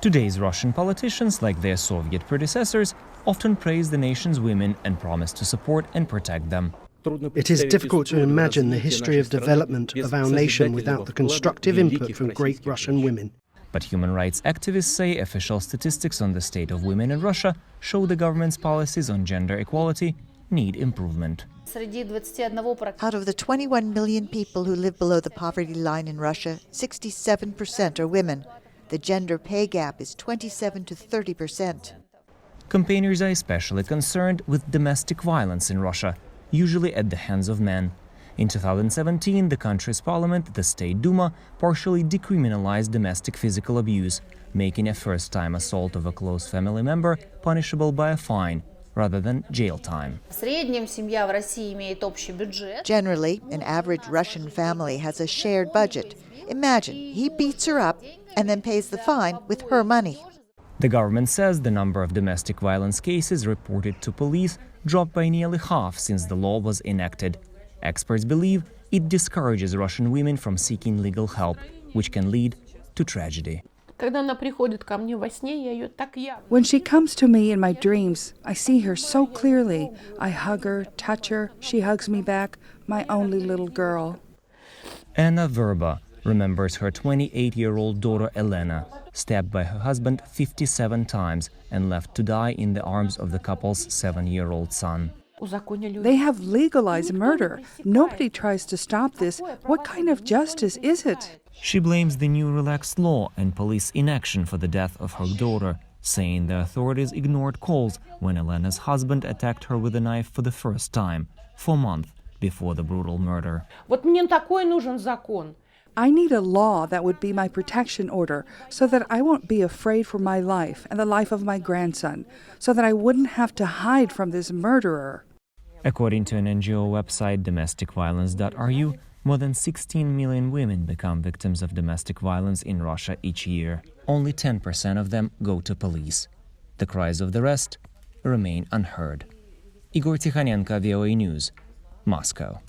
Today's Russian politicians, like their Soviet predecessors, often praise the nation's women and promise to support and protect them. It is difficult to imagine the history of development of our nation without the constructive input from great Russian women. But human rights activists say official statistics on the state of women in Russia show the government's policies on gender equality need improvement. Out of the 21 million people who live below the poverty line in Russia, 67% are women. The gender pay gap is 27 to 30%. Campaigners are especially concerned with domestic violence in Russia, usually at the hands of men. In 2017, the country's parliament, the State Duma, partially decriminalized domestic physical abuse, making a first-time assault of a close family member punishable by a fine rather than jail time. Generally, an average Russian family has a shared budget. Imagine, he beats her up and then pays the fine with her money. The government says the number of domestic violence cases reported to police dropped by nearly half since the law was enacted. Experts believe it discourages Russian women from seeking legal help, which can lead to tragedy. When she comes to me in my dreams, I see her so clearly. I hug her, touch her, she hugs me back, my only little girl. Anna Verba remembers her 28-year-old daughter Elena, stabbed by her husband 57 times and left to die in the arms of the couple's 7-year-old son. They have legalized murder. Nobody tries to stop this. What kind of justice is it? She blames the new relaxed law and police inaction for the death of her daughter, saying the authorities ignored calls when Elena's husband attacked her with a knife for the first time, 4 months before the brutal murder. I need a law that would be my protection order so that I won't be afraid for my life and the life of my grandson, so that I wouldn't have to hide from this murderer. According to an NGO website, domesticviolence.ru, more than 16 million women become victims of domestic violence in Russia each year. Only 10% of them go to police. The cries of the rest remain unheard. Igor Tsikhanenka, VOA News, Moscow.